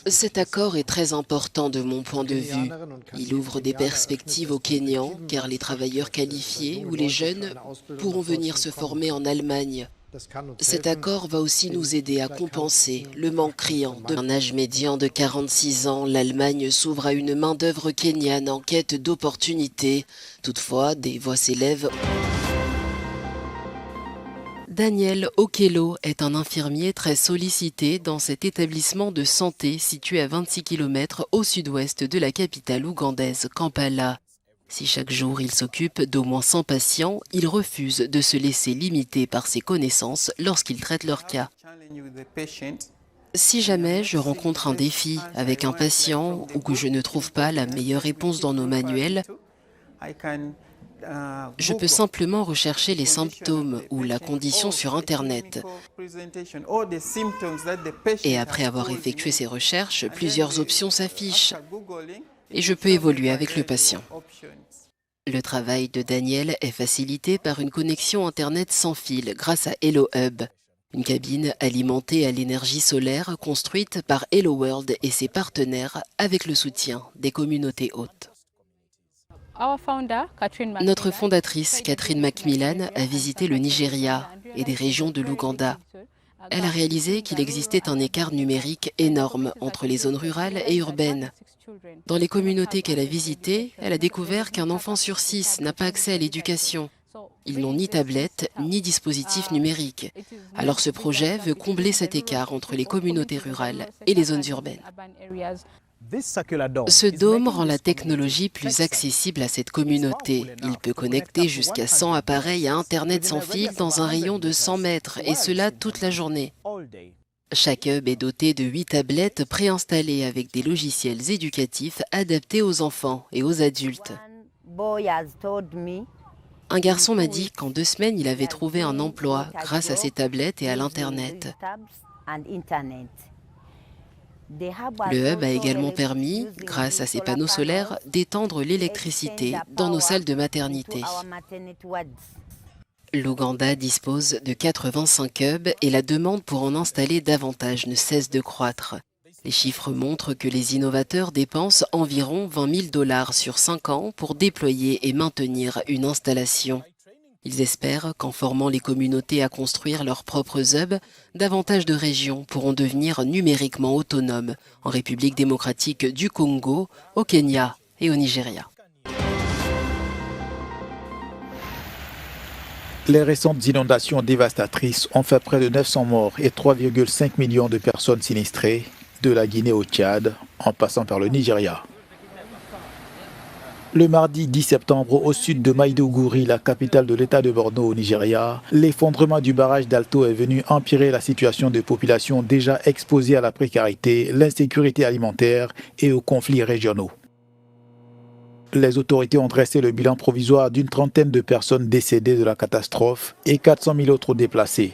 Cet accord est très important de mon point de vue. Il ouvre des perspectives aux Kenyans, car les travailleurs qualifiés ou les jeunes pourront venir se former en Allemagne. Cet accord va aussi nous aider à compenser le manque criant. Un âge médian de 46 ans, l'Allemagne s'ouvre à une main-d'œuvre kenyane en quête d'opportunités. Toutefois, des voix s'élèvent. Daniel Okello est un infirmier très sollicité dans cet établissement de santé situé à 26 km au sud-ouest de la capitale ougandaise, Kampala. Si chaque jour il s'occupe d'au moins 100 patients, il refuse de se laisser limiter par ses connaissances lorsqu'il traite leur cas. Si jamais je rencontre un défi avec un patient ou que je ne trouve pas la meilleure réponse dans nos manuels, je peux simplement rechercher les symptômes ou la condition sur Internet. Et après avoir effectué ces recherches, plusieurs options s'affichent et je peux évoluer avec le patient. Le travail de Daniel est facilité par une connexion Internet sans fil grâce à HelloHub, une cabine alimentée à l'énergie solaire construite par Hello World et ses partenaires avec le soutien des communautés hôtes. Notre fondatrice, Catherine Macmillan, a visité le Nigeria et des régions de l'Ouganda. Elle a réalisé qu'il existait un écart numérique énorme entre les zones rurales et urbaines. Dans les communautés qu'elle a visitées, elle a découvert qu'un enfant sur 6 n'a pas accès à l'éducation. Ils n'ont ni tablette, ni dispositif numérique. Alors ce projet veut combler cet écart entre les communautés rurales et les zones urbaines. Ce dôme rend la technologie plus accessible à cette communauté. Il peut connecter jusqu'à 100 appareils à Internet sans fil dans un rayon de 100 mètres, et cela toute la journée. Chaque hub est doté de 8 tablettes préinstallées avec des logiciels éducatifs adaptés aux enfants et aux adultes. Un garçon m'a dit qu'en 2 semaines, il avait trouvé un emploi grâce à ces tablettes et à l'Internet. Le hub a également permis, grâce à ces panneaux solaires, d'étendre l'électricité dans nos salles de maternité. L'Ouganda dispose de 85 hubs et la demande pour en installer davantage ne cesse de croître. Les chiffres montrent que les innovateurs dépensent environ 20 000 $ sur 5 ans pour déployer et maintenir une installation. Ils espèrent qu'en formant les communautés à construire leurs propres hubs, davantage de régions pourront devenir numériquement autonomes en République démocratique du Congo, au Kenya et au Nigeria. Les récentes inondations dévastatrices ont fait près de 900 morts et 3,5 millions de personnes sinistrées, de la Guinée au Tchad, en passant par le Nigeria. Le mardi 10 septembre, au sud de Maïdougouri, la capitale de l'État de Borno au Nigeria, l'effondrement du barrage d'Alto est venu empirer la situation de populations déjà exposées à la précarité, l'insécurité alimentaire et aux conflits régionaux. Les autorités ont dressé le bilan provisoire d'une trentaine de personnes décédées de la catastrophe et 400 000 autres déplacés.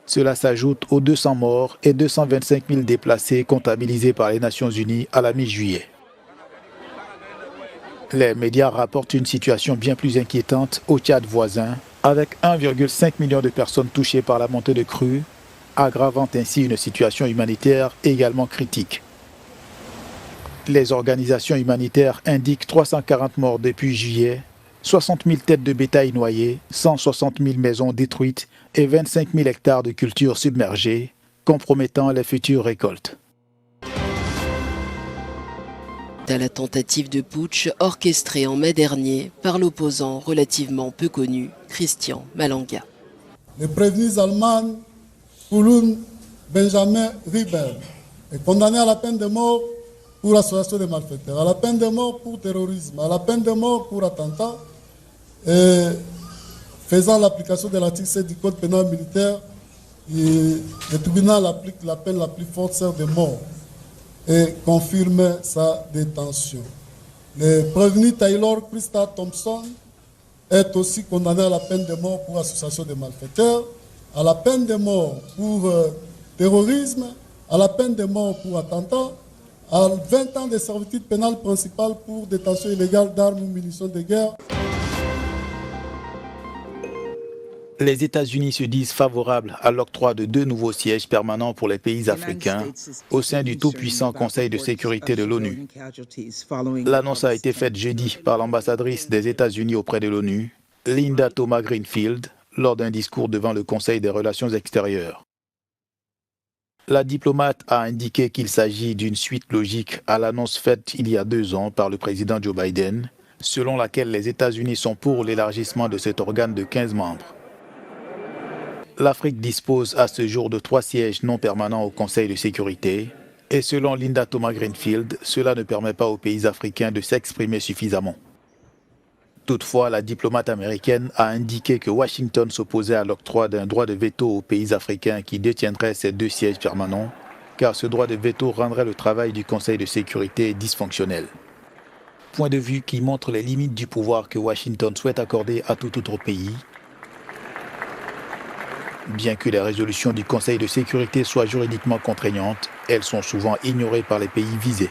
Cela s'ajoute aux 200 morts et 225 000 déplacés comptabilisés par les Nations Unies à la mi-juillet. Les médias rapportent une situation bien plus inquiétante au Tchad voisin, avec 1,5 million de personnes touchées par la montée de crue, aggravant ainsi une situation humanitaire également critique. Les organisations humanitaires indiquent 340 morts depuis juillet, 60 000 têtes de bétail noyées, 160 000 maisons détruites et 25 000 hectares de cultures submergées, compromettant les futures récoltes. À la tentative de putsch orchestrée en mai dernier par l'opposant relativement peu connu, Christian Malanga. Le prévenu allemand Kulun Benjamin Riber est condamné à la peine de mort pour association de malfaiteurs, à la peine de mort pour terrorisme, à la peine de mort pour attentat, et faisant l'application de l'article 7 du Code pénal militaire, le tribunal applique la peine la plus forte, celle de mort, et confirme sa détention. Le prévenu Taylor Krista Thompson est aussi condamné à la peine de mort pour association de malfaiteurs, à la peine de mort pour terrorisme, à la peine de mort pour attentat, à 20 ans de servitude pénale principale pour détention illégale d'armes ou munitions de guerre. Les États-Unis se disent favorables à l'octroi de 2 nouveaux sièges permanents pour les pays africains au sein du tout-puissant Conseil de sécurité de l'ONU. L'annonce a été faite jeudi par l'ambassadrice des États-Unis auprès de l'ONU, Linda Thomas-Greenfield, lors d'un discours devant le Conseil des relations extérieures. La diplomate a indiqué qu'il s'agit d'une suite logique à l'annonce faite il y a 2 ans par le président Joe Biden, selon laquelle les États-Unis sont pour l'élargissement de cet organe de 15 membres. L'Afrique dispose à ce jour de 3 sièges non permanents au Conseil de sécurité, et selon Linda Thomas-Greenfield, cela ne permet pas aux pays africains de s'exprimer suffisamment. Toutefois, la diplomate américaine a indiqué que Washington s'opposait à l'octroi d'un droit de veto aux pays africains qui détiendraient ces 2 sièges permanents, car ce droit de veto rendrait le travail du Conseil de sécurité dysfonctionnel. Point de vue qui montre les limites du pouvoir que Washington souhaite accorder à tout autre pays. Bien que les résolutions du Conseil de sécurité soient juridiquement contraignantes, elles sont souvent ignorées par les pays visés.